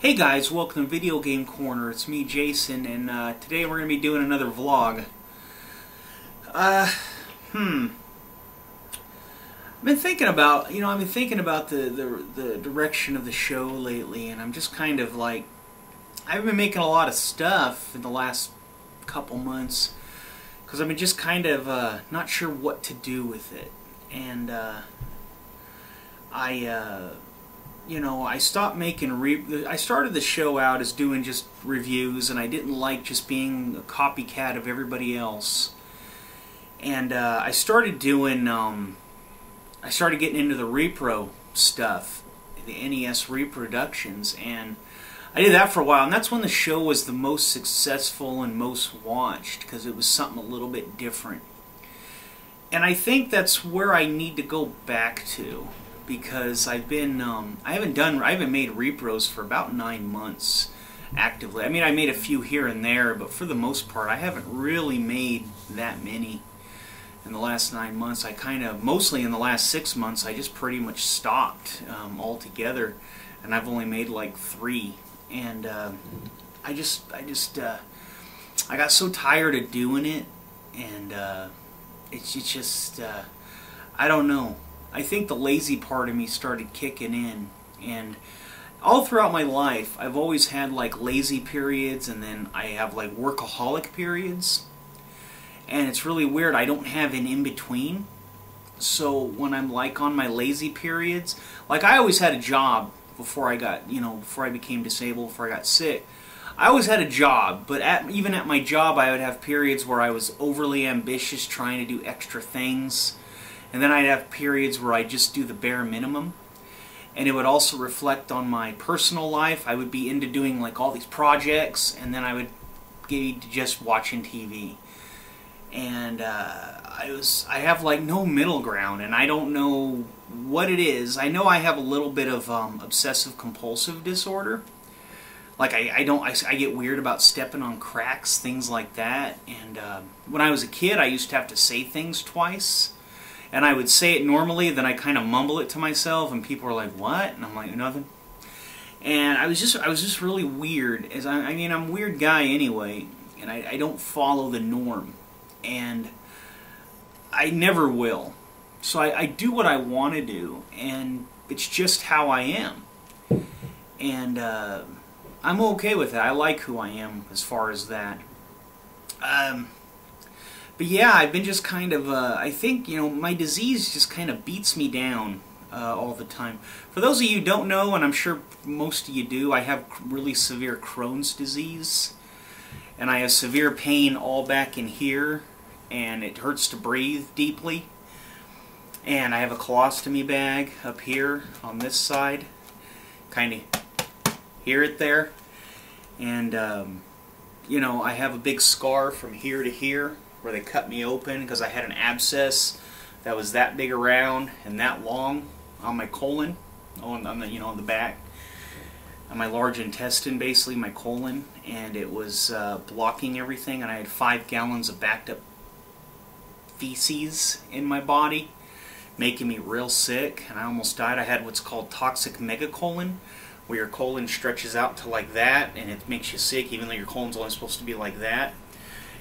Hey guys, welcome to Video Game Corner. It's me, Jason, and today we're going to be doing another vlog. I've been thinking about, the direction of the show lately, and I'm just kind of like, I've been making a lot of stuff in the last couple months, because I've been just kind of not sure what to do with it, and I stopped making I started the show out as doing just reviews, and I didn't like just being a copycat of everybody else. And I started doing, I started getting into the repro stuff, the NES reproductions, and I did that for a while, and that's when the show was the most successful and most watched, because it was something a little bit different. And I think that's where I need to go back to, because I've been, I haven't made repros for about 9 months actively. I mean, I made a few here and there, but for the most part, I haven't really made that many in the last 9 months. I mostly in the last 6 months, I just pretty much stopped altogether, and I've only made like 3. And I got so tired of doing it, and it's just, I don't know. I think the lazy part of me started kicking in, and all throughout my life I've always had like lazy periods, and then I have like workaholic periods, and it's really weird. I don't have an in-between. So when I'm like on my lazy periods, like I always had a job before I got, before I became disabled, before I got sick. I always had a job, but even at my job I would have periods where I was overly ambitious, trying to do extra things. And then I'd have periods where I'd just do the bare minimum. And it would also reflect on my personal life. I would be into doing like all these projects, and then I would get into just watching TV. And I have like no middle ground, and I don't know what it is. I know I have a little bit of obsessive compulsive disorder. Like I get weird about stepping on cracks, things like that. And when I was a kid, I used to have to say things twice. And I would say it normally, then I kind of mumble it to myself, and people are like, "What?" And I'm like, "Nothing." And I was just really weird. I mean, I'm a weird guy anyway, and I don't follow the norm, and I never will. So I do what I want to do, and it's just how I am, and I'm okay with that. I like who I am as far as that. But yeah, I've been just kind of, I think, my disease just kind of beats me down all the time. For those of you who don't know, and I'm sure most of you do, I have really severe Crohn's disease. And I have severe pain all back in here, and it hurts to breathe deeply. And I have a colostomy bag up here on this side. Kind of hear it there. And, I have a big scar from here to here, where they cut me open because I had an abscess that was that big around and that long on my colon, on the back, on my large intestine, basically my colon, and it was blocking everything, and I had 5 gallons of backed up feces in my body, making me real sick, and I almost died. I had what's called toxic megacolon, where your colon stretches out to like that, and it makes you sick, even though your colon's only supposed to be like that.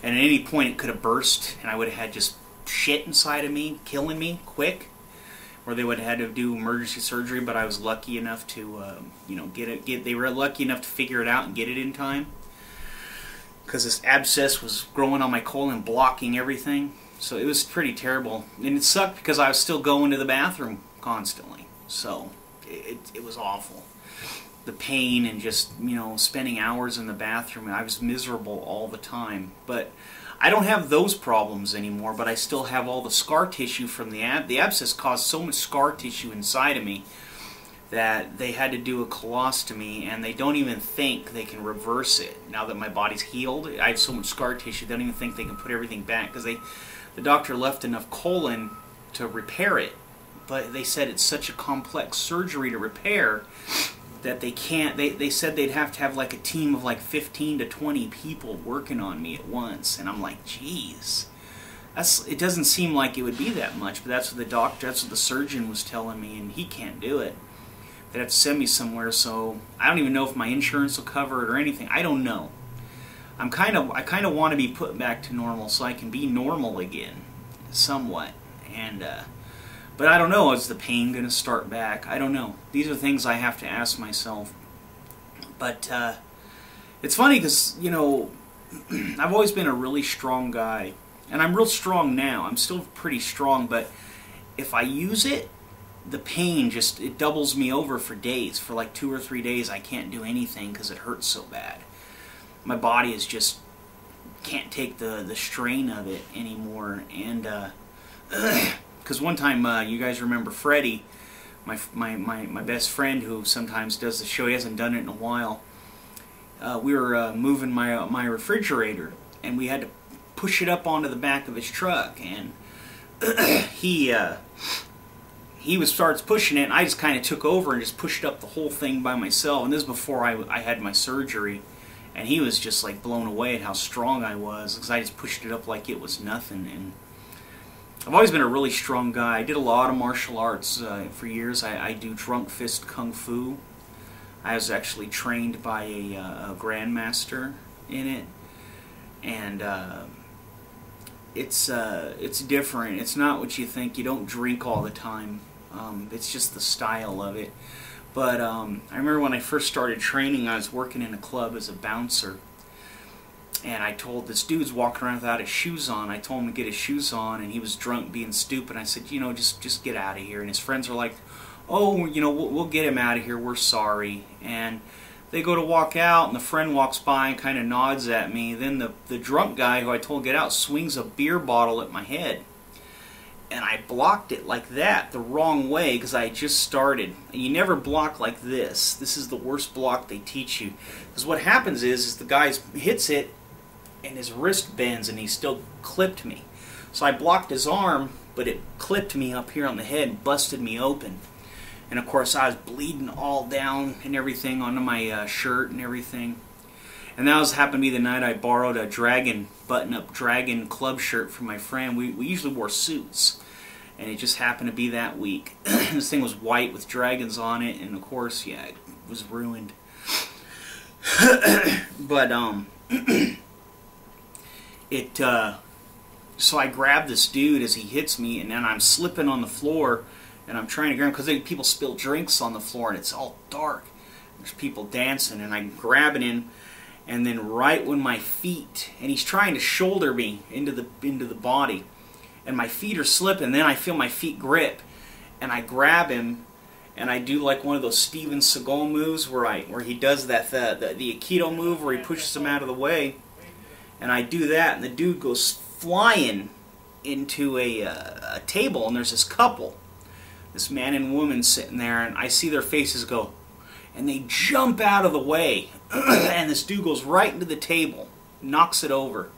And at any point it could have burst, and I would have had just shit inside of me, killing me quick, or they would have had to do emergency surgery. But I was lucky enough to, they were lucky enough to figure it out and get it in time, because this abscess was growing on my colon, blocking everything. So it was pretty terrible, and it sucked because I was still going to the bathroom constantly. So it was awful. The pain and just, spending hours in the bathroom. I was miserable all the time. But I don't have those problems anymore, but I still have all the scar tissue from the abscess caused so much scar tissue inside of me that they had to do a colostomy, and they don't even think they can reverse it. Now that my body's healed, I have so much scar tissue, they don't even think they can put everything back, because the doctor left enough colon to repair it. But they said it's such a complex surgery to repair that they can't. They said they'd have to have like a team of like 15 to 20 people working on me at once, and I'm like, geez, it doesn't seem like it would be that much, but that's what the surgeon was telling me, and he can't do it. They'd have to send me somewhere, so I don't even know if my insurance will cover it or anything. I don't know. I kind of want to be put back to normal so I can be normal again, somewhat. And but I don't know. Is the pain going to start back? I don't know. These are things I have to ask myself. But it's funny because, you know, I've always been a really strong guy, and I'm real strong now. I'm still pretty strong, but if I use it, the pain just, it doubles me over for days. For like 2 or 3 days I can't do anything because it hurts so bad. My body is just can't take the strain of it anymore. And because one time, you guys remember Freddie, my best friend who sometimes does the show. He hasn't done it in a while. We were moving my refrigerator, and we had to push it up onto the back of his truck, and he starts pushing it, and I just kind of took over and just pushed up the whole thing by myself. And this is before I had my surgery, and he was just like blown away at how strong I was because I just pushed it up like it was nothing. And I've always been a really strong guy. I did a lot of martial arts for years. I do drunk fist kung fu. I was actually trained by a grandmaster in it, and it's different. It's not what you think. You don't drink all the time. It's just the style of it. But I remember when I first started training, I was working in a club as a bouncer, and I told this dude's walking around without his shoes on. I told him to get his shoes on, and he was drunk, being stupid. I said, you know, just get out of here. And his friends were like, oh, you know, we'll get him out of here. We're sorry. And they go to walk out, and the friend walks by and kind of nods at me. Then the drunk guy who I told to get out swings a beer bottle at my head. And I blocked it like that, the wrong way, because I had just started. And you never block like this. This is the worst block they teach you. Because what happens is the guy hits it, and his wrist bends, and he still clipped me. So I blocked his arm, but it clipped me up here on the head and busted me open. And of course I was bleeding all down and everything onto my shirt and everything. And that happened to be the night I borrowed a Dragon, button-up Dragon club shirt from my friend. We usually wore suits, and it just happened to be that week. This thing was white with dragons on it, and of course, yeah, it was ruined. But so I grabbed this dude as he hits me, and then I'm slipping on the floor, and I'm trying to grab him because people spill drinks on the floor, and it's all dark. There's people dancing, and I'm grabbing him, and then right when my feet, and he's trying to shoulder me into the body, and my feet are slipping, and then I feel my feet grip, and I grab him, and I do like one of those Steven Seagal moves where he does that the Aikido move where he pushes him out of the way, and I do that, and the dude goes flying into a table, and there's this couple, this man and woman sitting there, and I see their faces go, and they jump out of the way, and this dude goes right into the table, knocks it over,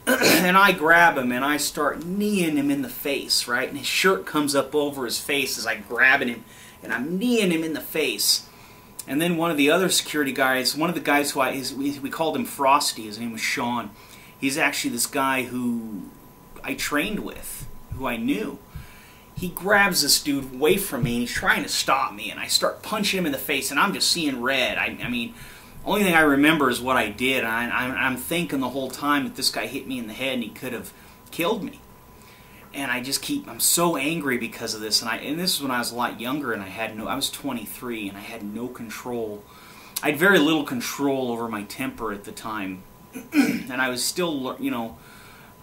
and I grab him, and I start kneeing him in the face, right, and his shirt comes up over his face as I grabbing him, and I'm kneeing him in the face. And then one of the other security guys, one of the guys who we called him Frosty, his name was Sean, he's actually this guy who I trained with, who I knew. He grabs this dude away from me, and he's trying to stop me, and I start punching him in the face, and I'm just seeing red. I mean, only thing I remember is what I did. I'm thinking the whole time that this guy hit me in the head, and he could have killed me. And I'm so angry because of this, and this is when I was a lot younger, and I was 23, and I had no control. I had very little control over my temper at the time, and I was still, you know,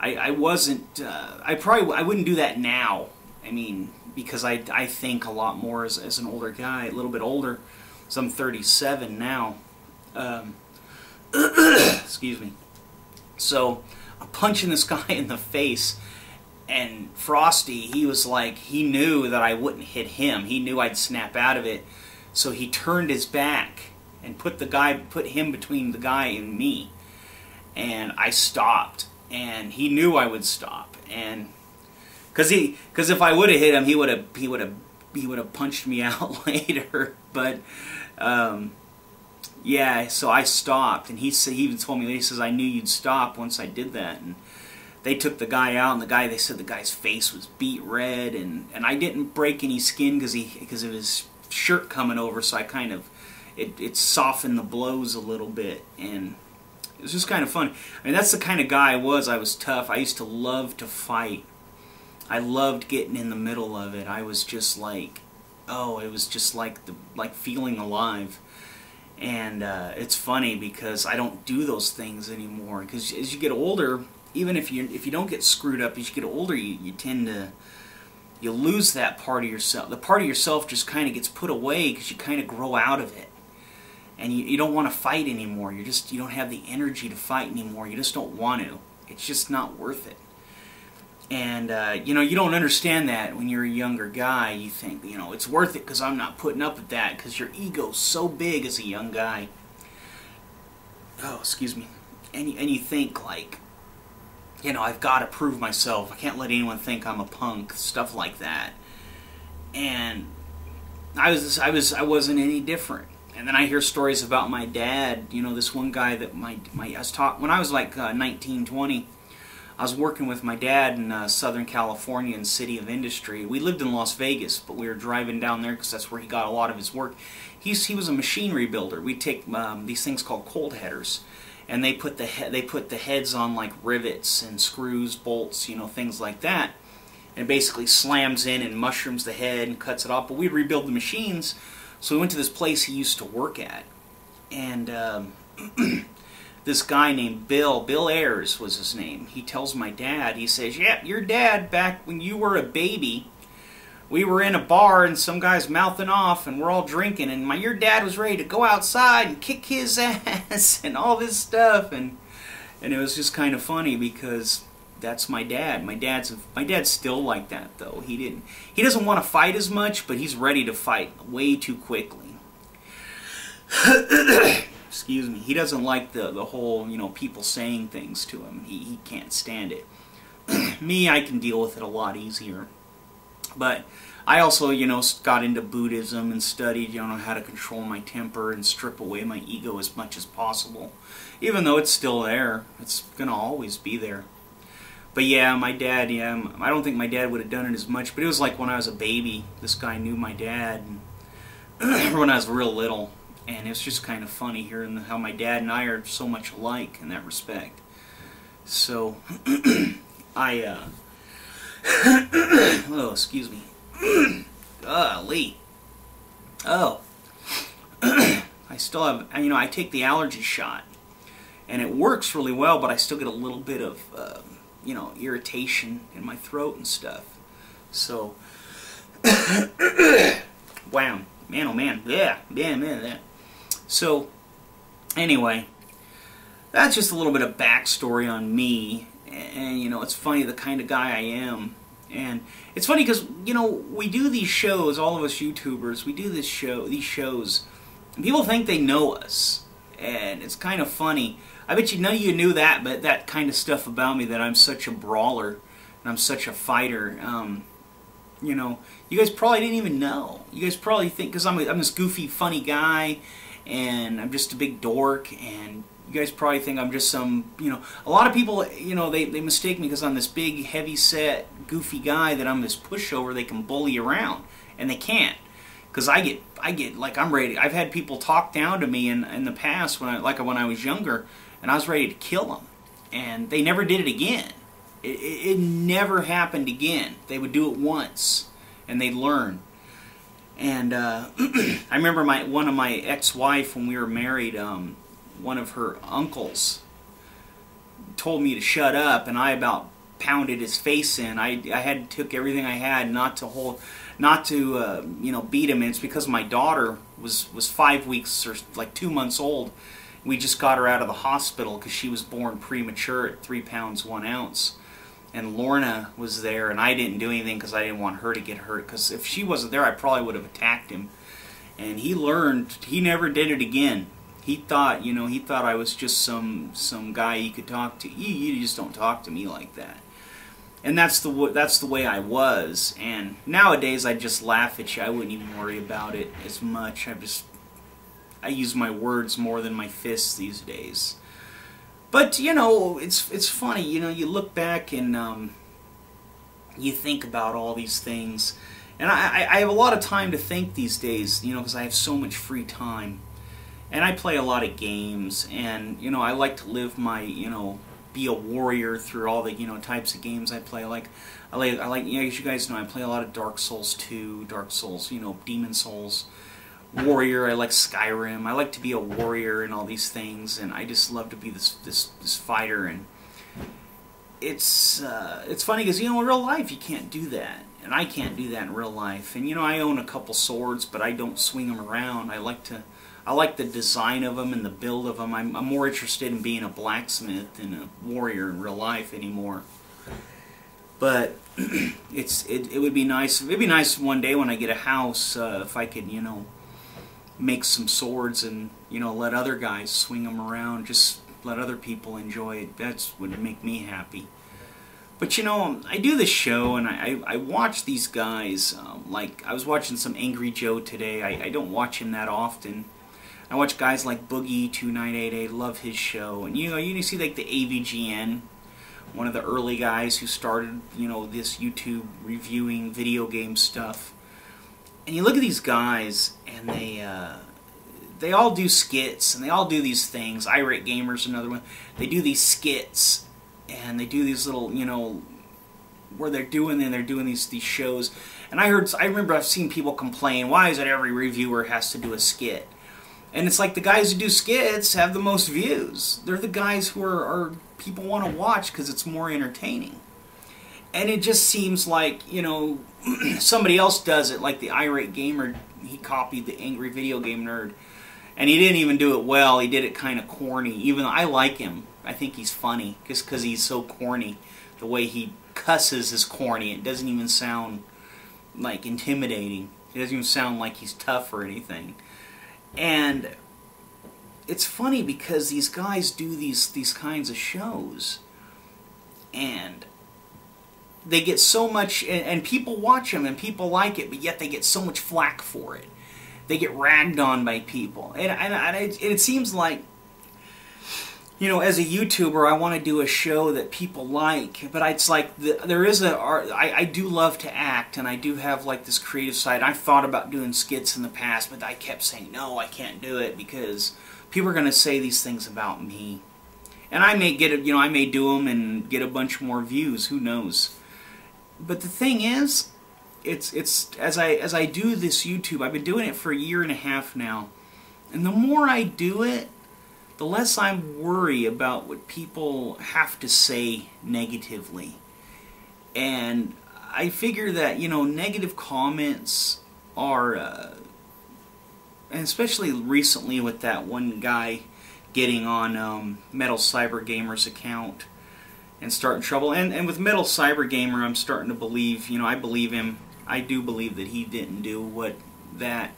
I wasn't, I wouldn't do that now. I mean, because I think a lot more as an older guy, a little bit older, so I'm 37 now. Excuse me. So I'm punching this guy in the face, and Frosty, he was like, he knew that I wouldn't hit him. He knew I'd snap out of it, so he turned his back and put him between the guy and me, and I stopped, and he knew I would stop, and because if I would have hit him, he would have punched me out later. But yeah, so I stopped, and he even told me, he says, I knew you'd stop once I did that. And they took the guy out, and they said the guy's face was beat red, and I didn't break any skin because of his shirt coming over, so I kind of it softened the blows a little bit, and it was just kind of fun. I mean, that's the kind of guy I was. I was tough. I used to love to fight. I loved getting in the middle of it. I was just like, oh, it was just like feeling alive. And it's funny because I don't do those things anymore. Because as you get older, even if you don't get screwed up, as you get older, you tend to lose that part of yourself. The part of yourself just kind of gets put away because you kind of grow out of it. And you don't want to fight anymore. You don't have the energy to fight anymore. You just don't want to. It's just not worth it. And you know, you don't understand that when you're a younger guy. You think, you know, it's worth it because I'm not putting up with that, because your ego's so big as a young guy. Oh, excuse me. And you think like, you know, I've got to prove myself. I can't let anyone think I'm a punk. Stuff like that. And I wasn't any different. And then I hear stories about my dad. You know, this one guy that I was taught when I was like 19, 20. I was working with my dad in Southern California in City of Industry. We lived in Las Vegas, but we were driving down there because that's where he got a lot of his work. He was a machinery builder. We'd take these things called cold headers, and they put the heads on like rivets and screws, bolts, you know, things like that. And it basically slams in and mushrooms the head and cuts it off. But we'd rebuild the machines. So we went to this place he used to work at, and this guy named Bill Ayers was his name. He tells my dad, he says, yeah, your dad, back when you were a baby, we were in a bar and some guy's mouthing off and we're all drinking, and your dad was ready to go outside and kick his ass and all this stuff, and it was just kind of funny because that's my dad. My dad's still like that though. He doesn't want to fight as much, but he's ready to fight way too quickly. Excuse me. He doesn't like the whole, you know, people saying things to him. He can't stand it. Me, I can deal with it a lot easier. But I also, you know, got into Buddhism and studied, you know, how to control my temper and strip away my ego as much as possible. Even though it's still there, it's gonna always be there. But yeah, my dad, yeah, I don't think my dad would have done it as much, but it was like when I was a baby, this guy knew my dad, and when I was real little, and it was just kind of funny hearing how my dad and I are so much alike in that respect. So, oh, excuse me. Golly. Oh. I still have, you know, I take the allergy shot, and it works really well, but I still get a little bit of, you know, irritation in my throat and stuff. So, wow, man, oh man, yeah. So, anyway, that's just a little bit of backstory on me, and you know, it's funny the kind of guy I am, and it's funny because, you know, we do these shows, all of us YouTubers, we do these shows, and people think they know us, and it's kind of funny. I bet you none of you knew that, but that kind of stuff about me, that I'm such a brawler and I'm such a fighter. You know, you guys probably didn't even know. You guys probably think, because I'm this goofy, funny guy, and I'm just a big dork, and you guys probably think I'm just some, you know, a lot of people, you know, they mistake me because I'm this big, heavy-set, goofy guy, that I'm this pushover they can bully around, and they can't. Because I get like, I'm ready. I've had people talk down to me in the past, when I was younger, and I was ready to kill them, and they never did it again. It never happened again. They would do it once, and they'd learn. And I remember one of my ex-wife, when we were married, one of her uncles told me to shut up, and I about pounded his face in. I took everything I had not to you know, beat him. And it's because my daughter was 5 weeks or like 2 months old. We just got her out of the hospital because she was born premature at 3 pounds 1 ounce. And Lorna was there, and I didn't do anything because I didn't want her to get hurt. Because if she wasn't there, I probably would have attacked him. And he learned. He never did it again. He thought, you know, I was just some guy you could talk to. You just don't talk to me like that. And that's the way I was. And nowadays I just laugh at you. I wouldn't even worry about it as much. I use my words more than my fists these days. But you know, it's funny. You know, you look back and you think about all these things, And I have a lot of time to think these days, you know, because I have so much free time. And I play a lot of games, and, you know, I like to live my, you know, be a warrior through all the, you know, types of games I play. I like, you know, as you guys know, I play a lot of Dark Souls 2, Dark Souls, you know, Demon Souls, Warrior. I like Skyrim. I like to be a warrior and all these things, and I just love to be this fighter. And it's funny because, you know, in real life you can't do that, and I can't do that in real life. And, you know, I own a couple swords, but I don't swing them around. I like the design of them and the build of them. I'm more interested in being a blacksmith than a warrior in real life anymore. But it would be nice. It'd be nice one day when I get a house if I could, you know, make some swords and, you know, let other guys swing them around. Just let other people enjoy it. That's what would make me happy. But, you know, I do this show and I watch these guys. Like, I was watching some Angry Joe today. I don't watch him that often. I watch guys like Boogie2988. Love his show. And, you know, you see like the AVGN, one of the early guys who started, you know, this YouTube reviewing video game stuff. And you look at these guys, and they all do skits, and they all do these things. Irate Gamer's another one. They do these skits, and they do these little, you know, where they're doing these shows. And I remember I've seen people complain, why is it every reviewer has to do a skit? And it's like the guys who do skits have the most views. They're the guys who are people want to watch because it's more entertaining. And it just seems like, you know, somebody else does it, like the Irate Gamer. He copied the Angry Video Game Nerd. And he didn't even do it well. He did it kind of corny. Even though I like him. I think he's funny just because he's so corny. The way he cusses is corny. It doesn't even sound like intimidating. It doesn't even sound like he's tough or anything. And it's funny because these guys do these kinds of shows, and they get so much, and people watch them and people like it, but yet they get so much flack for it. They get ragged on by people, and it seems like, you know, as a YouTuber, I want to do a show that people like, but it's like I do love to act, and I do have like this creative side. I've thought about doing skits in the past, but I kept saying no, I can't do it because people are going to say these things about me, and I may get I may do them and get a bunch more views. Who knows? But the thing is, it's as I do this YouTube, I've been doing it for 1.5 years now, and the more I do it, the less I worry about what people have to say negatively. And I figure that, you know, negative comments are, and especially recently with that one guy getting on Metal Cyber Gamer's account and starting trouble. And with Metal Cyber Gamer, I'm starting to believe, you know, I believe him. I do believe that he didn't do that.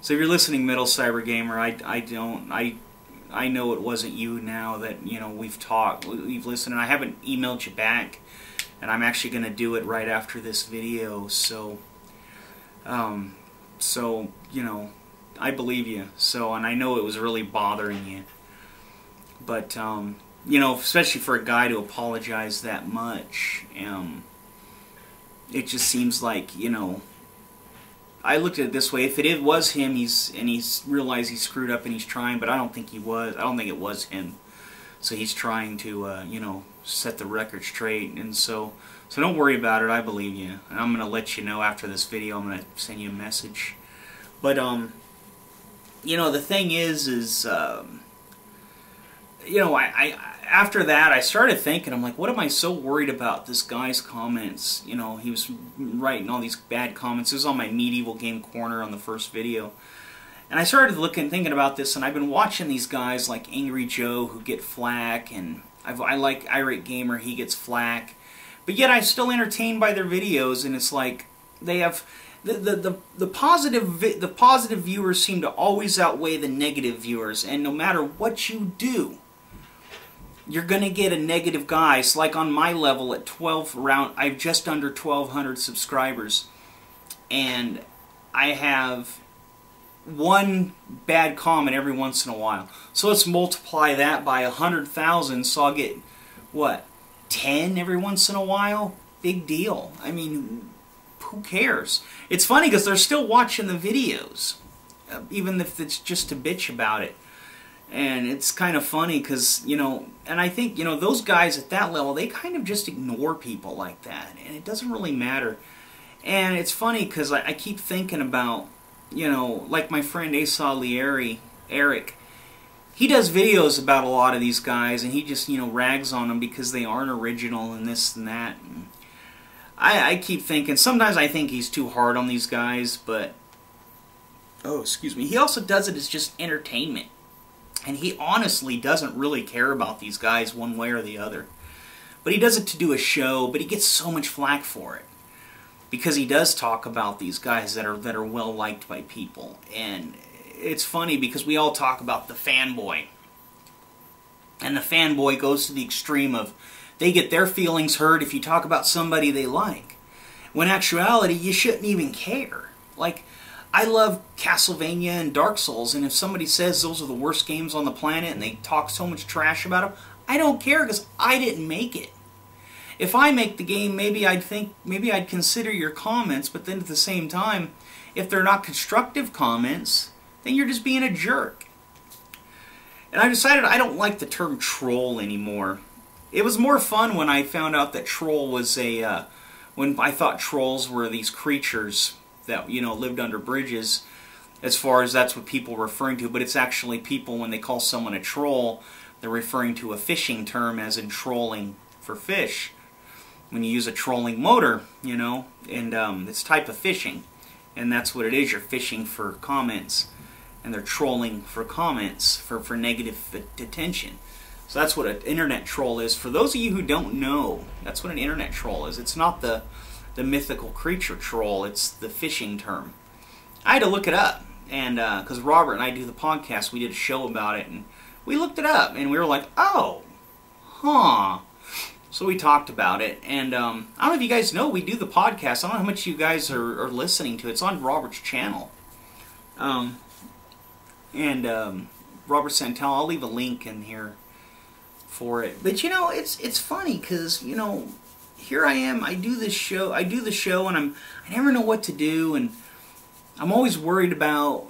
So if you're listening, Metal Cyber Gamer, I know it wasn't you now that, you know, we've talked, we've listened, and I haven't emailed you back, and I'm actually going to do it right after this video, so, you know, I believe you, so, and I know it was really bothering you, but, you know, especially for a guy to apologize that much, it just seems like, you know, I looked at it this way: if it was him, he's realized he screwed up and he's trying, but I don't think he was. I don't think it was him. So he's trying to, you know, set the record straight, and so don't worry about it. I believe you, and I'm gonna let you know after this video. I'm gonna send you a message. But you know, the thing is, you know, after that, I started thinking, I'm like, what am I so worried about this guy's comments? You know, he was writing all these bad comments. It was on my Medieval Game Corner on the first video. And I started thinking about this, and I've been watching these guys like Angry Joe who get flack, and I like Irate Gamer, he gets flack. But yet I'm still entertained by their videos, and it's like they have... The positive viewers seem to always outweigh the negative viewers, and no matter what you do, you're going to get a negative guy. So like on my level at I'm just under 1,200 subscribers, and I have one bad comment every once in a while. So let's multiply that by 100,000, so I'll get, what, 10 every once in a while? Big deal. I mean, who cares? It's funny because they're still watching the videos, even if it's just to bitch about it. And it's kind of funny because, you know, and I think, you know, those guys at that level, they kind of just ignore people like that. And it doesn't really matter. And it's funny because I keep thinking about, you know, like my friend Asa Lieri, Eric. He does videos about a lot of these guys, and he just, you know, rags on them because they aren't original and this and that. And I keep thinking, sometimes I think he's too hard on these guys, but, oh, excuse me, he also does it as just entertainment. And he honestly doesn't really care about these guys one way or the other. But he does it to do a show, but he gets so much flack for it. Because he does talk about these guys that are well liked by people. And it's funny because we all talk about the fanboy. And the fanboy goes to the extreme of they get their feelings hurt if you talk about somebody they like. When in actuality, you shouldn't even care. Like, I love Castlevania and Dark Souls, and if somebody says those are the worst games on the planet and they talk so much trash about them, I don't care because I didn't make it. If I make the game, maybe I'd consider your comments, but then at the same time, if they're not constructive comments, then you're just being a jerk. And I decided I don't like the term troll anymore. It was more fun when I found out that troll was when I thought trolls were these creatures that, you know, lived under bridges, as far as that's what people were referring to, but it's actually people, when they call someone a troll, they're referring to a fishing term, as in trolling for fish. When you use a trolling motor, you know, and it's type of fishing, and that's what it is. You're fishing for comments, and they're trolling for comments, for negative attention. So that's what an internet troll is. For those of you who don't know, that's what an internet troll is. It's not the mythical creature troll, it's the fishing term. I had to look it up, and because Robert and I do the podcast, we did a show about it, and we looked it up, and we were like, oh, huh. So we talked about it, and I don't know if you guys know, we do the podcast. I don't know how much you guys are listening to it. It's on Robert's channel. Robert Santel, I'll leave a link in here for it. But, you know, it's funny, because, you know, here I am, I do the show, and I never know what to do, and I'm always worried about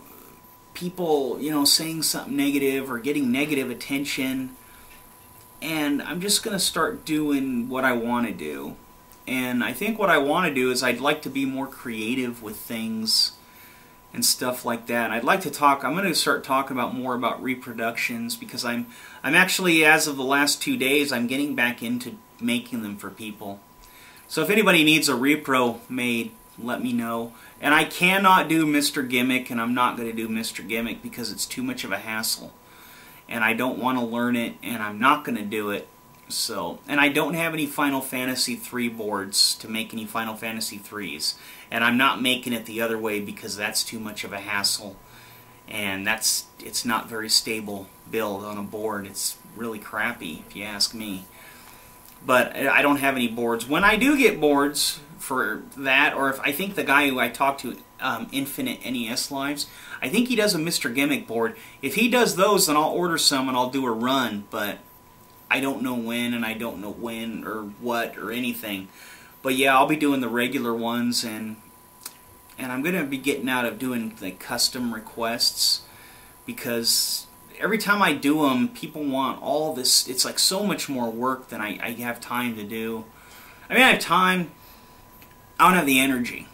people, you know, saying something negative or getting negative attention, and I'm just going to start doing what I want to do. And I think what I want to do is I'd like to be more creative with things and stuff like that. I'd like to talk, I'm going to start talking more about reproductions, because I'm actually, as of the last 2 days, I'm getting back into making them for people. So if anybody needs a repro made, let me know. And I cannot do Mr. Gimmick, and I'm not going to do Mr. Gimmick because it's too much of a hassle. And I don't want to learn it, and I'm not going to do it. So, and I don't have any Final Fantasy III boards to make any Final Fantasy IIIs. And I'm not making it the other way because that's too much of a hassle. And it's not very stable build on a board. It's really crappy, if you ask me. But I don't have any boards. When I do get boards for that, or if I think the guy who I talked to, Infinite NES Lives, I think he does a Mr. Gimmick board. If he does those, then I'll order some and I'll do a run, but I don't know when, and I don't know when or what or anything. But yeah, I'll be doing the regular ones, and I'm going to be getting out of doing the custom requests, because every time I do them, people want all this. It's like so much more work than I have time to do. I mean, I have time. I don't have the energy.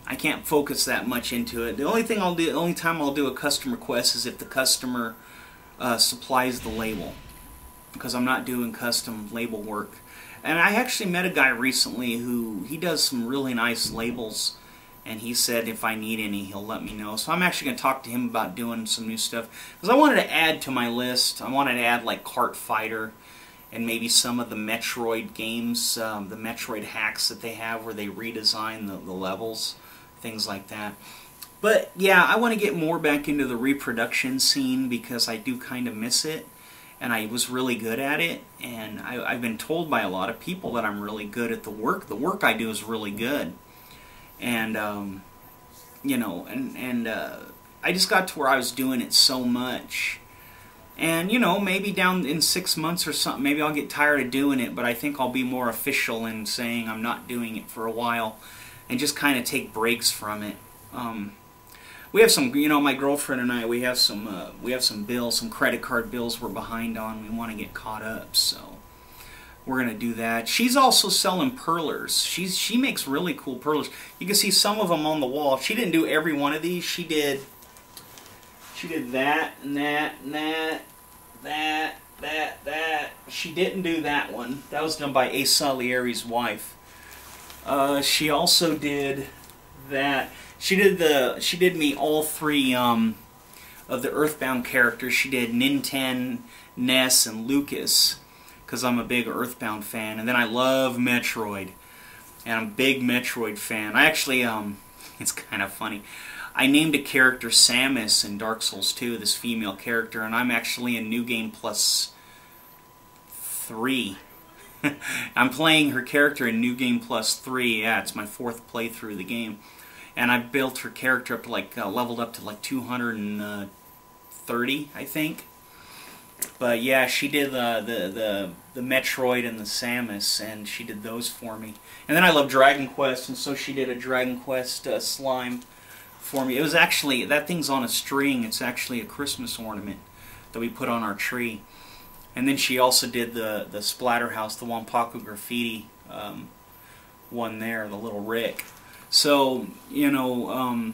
I can't focus that much into it. The only thing I'll do, the only time I'll do a custom request is if the customer supplies the label, because I'm not doing custom label work. And I actually met a guy recently who he does some really nice labels. And he said if I need any, he'll let me know. So I'm actually going to talk to him about doing some new stuff. Because I wanted to add to my list, I wanted to add like Kart Fighter and maybe some of the Metroid games, the Metroid hacks that they have where they redesign the levels, things like that. But yeah, I want to get more back into the reproduction scene because I do kind of miss it. And I was really good at it. And I've been told by a lot of people that I'm really good at the work. The work I do is really good. And, you know, I just got to where I was doing it so much. And, you know, maybe down in 6 months or something, maybe I'll get tired of doing it, but I think I'll be more official in saying I'm not doing it for a while. and just kind of take breaks from it. We have some, you know, my girlfriend and I, we have some bills, some credit card bills we're behind on. We want to get caught up, so we're gonna do that. She's also selling perlers. She makes really cool perlers. You can see some of them on the wall. She didn't do every one of these. She did that and that and that. She didn't do that one. That was done by Ace Salieri's wife. She also did that. She did me all three of the Earthbound characters. She did Ninten, Ness, and Lucas, because I'm a big Earthbound fan. And then I love Metroid, and I'm a big Metroid fan. I actually, it's kind of funny, I named a character Samus in Dark Souls 2, this female character, and I'm actually in New Game Plus 3. I'm playing her character in New Game Plus 3. Yeah, it's my 4th playthrough of the game. And I built her character up to like, leveled up to like 230, I think. But yeah, she did the Metroid and the Samus, and she did those for me. And then I love Dragon Quest, and so she did a Dragon Quest slime for me. It was actually, that thing's on a string. It's actually a Christmas ornament that we put on our tree. And then she also did the Splatterhouse, the Wampaku Graffiti one there, the little Rick. So, you know,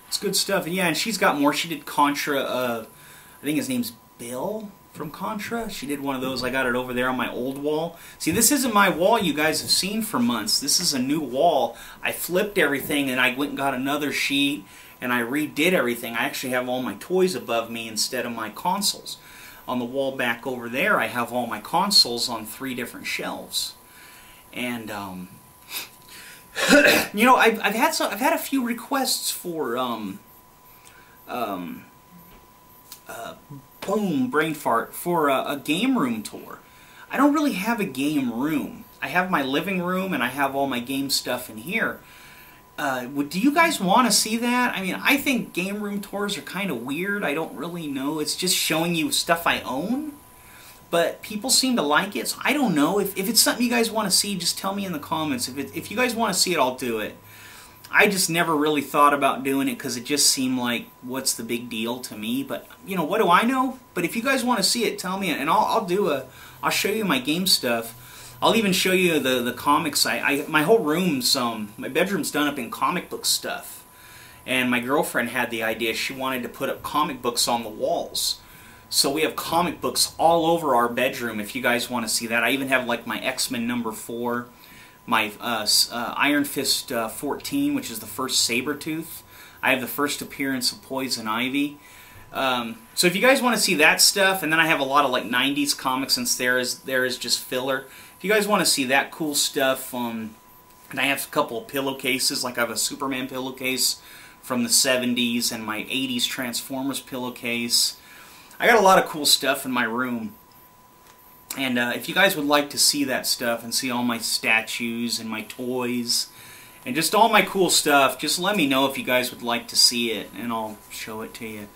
it's good stuff. And yeah, and she's got more. She did Contra, I think his name's Bill from Contra. She did one of those. I got it over there on my old wall. See, this isn't my wall you guys have seen for months. This is a new wall. I flipped everything, and I went and got another sheet, and I redid everything. I actually have all my toys above me instead of my consoles. On the wall back over there, I have all my consoles on 3 different shelves. And, you know, I've had a few requests for boom, brain fart, for a game room tour. I don't really have a game room. I have my living room and I have all my game stuff in here. Do you guys want to see that? I mean, I think game room tours are kind of weird. I don't really know. It's just showing you stuff I own. But people seem to like it, so I don't know. If it's something you guys want to see, just tell me in the comments. If you guys want to see it, I'll do it. I just never really thought about doing it because it just seemed like, what's the big deal to me? But, you know, what do I know? But if you guys want to see it, tell me, and I'll show you my game stuff. I'll even show you the comics. My whole room's, my bedroom's done up in comic book stuff. And my girlfriend had the idea. She wanted to put up comic books on the walls. So we have comic books all over our bedroom if you guys want to see that. I even have like my X-Men #4, my Iron Fist 14, which is the first Sabretooth. I have the first appearance of Poison Ivy. So if you guys want to see that stuff, and then I have a lot of like 90s comics since there is just filler. If you guys want to see that cool stuff, and I have a couple of pillowcases, like I have a Superman pillowcase from the 70s and my 80s Transformers pillowcase. I got a lot of cool stuff in my room. And if you guys would like to see that stuff and see all my statues and my toys and just all my cool stuff, just let me know if you guys would like to see it, and I'll show it to you.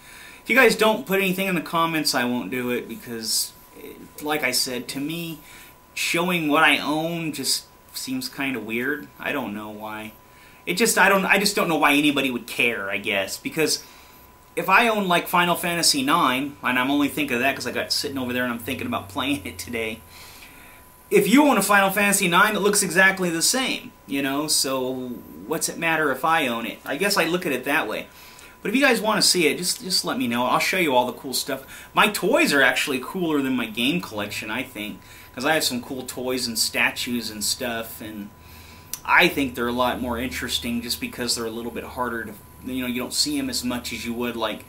If you guys don't put anything in the comments, I won't do it because, like I said, to me, showing what I own just seems kind of weird. I don't know why. I just don't know why anybody would care, I guess, because if I own like Final Fantasy IX, and I'm only thinking of that because I got it sitting over there and I'm thinking about playing it today. If you own a Final Fantasy IX, it looks exactly the same, you know, so what's it matter if I own it? I guess I look at it that way. But if you guys want to see it, just let me know. I'll show you all the cool stuff. My toys are actually cooler than my game collection, I think, because I have some cool toys and statues and stuff, and I think they're a lot more interesting just because they're a little bit harder to, you know, you don't see them as much as you would like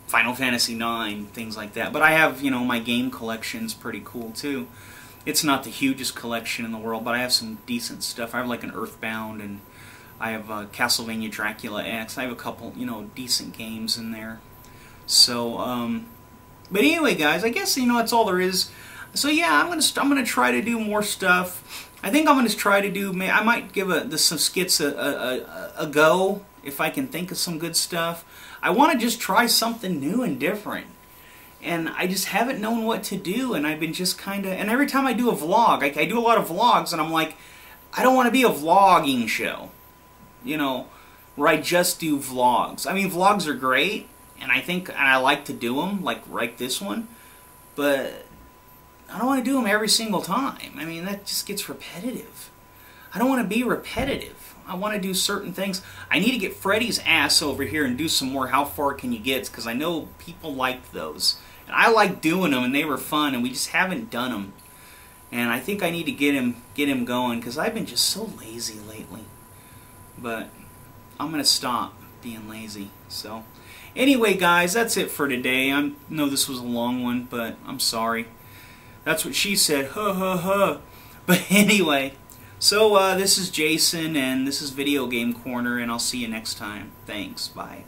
Final Fantasy IX, things like that. But I have, you know, my game collection's pretty cool too. It's not the hugest collection in the world, but I have some decent stuff. I have like an Earthbound, and I have Castlevania Dracula X. I have a couple, you know, decent games in there. So, but anyway, guys, I guess, you know, that's all there is. So yeah, I'm gonna try to do more stuff. I think I'm gonna try to do. I might give some skits a go if I can think of some good stuff. I want to just try something new and different, and I just haven't known what to do. And I've been just kind of. And every time I do a vlog, I do a lot of vlogs, and I'm like, I don't want to be a vlogging show. you know, where I just do vlogs. I mean, vlogs are great, and I like to do them, like this one, but I don't want to do them every single time. I mean, that just gets repetitive. I don't want to be repetitive. I want to do certain things. I need to get Freddy's ass over here and do some more How Far Can You Get, because I know people liked those. And I like doing them, and they were fun, and we just haven't done them. And I think I need to get him going, because I've been just so lazy lately. But I'm going to stop being lazy. So anyway, guys, that's it for today. I know this was a long one, but I'm sorry. That's what she said. Ha ha ha. But anyway, so this is Jason, and this is Video Game Corner, and I'll see you next time. Thanks. Bye.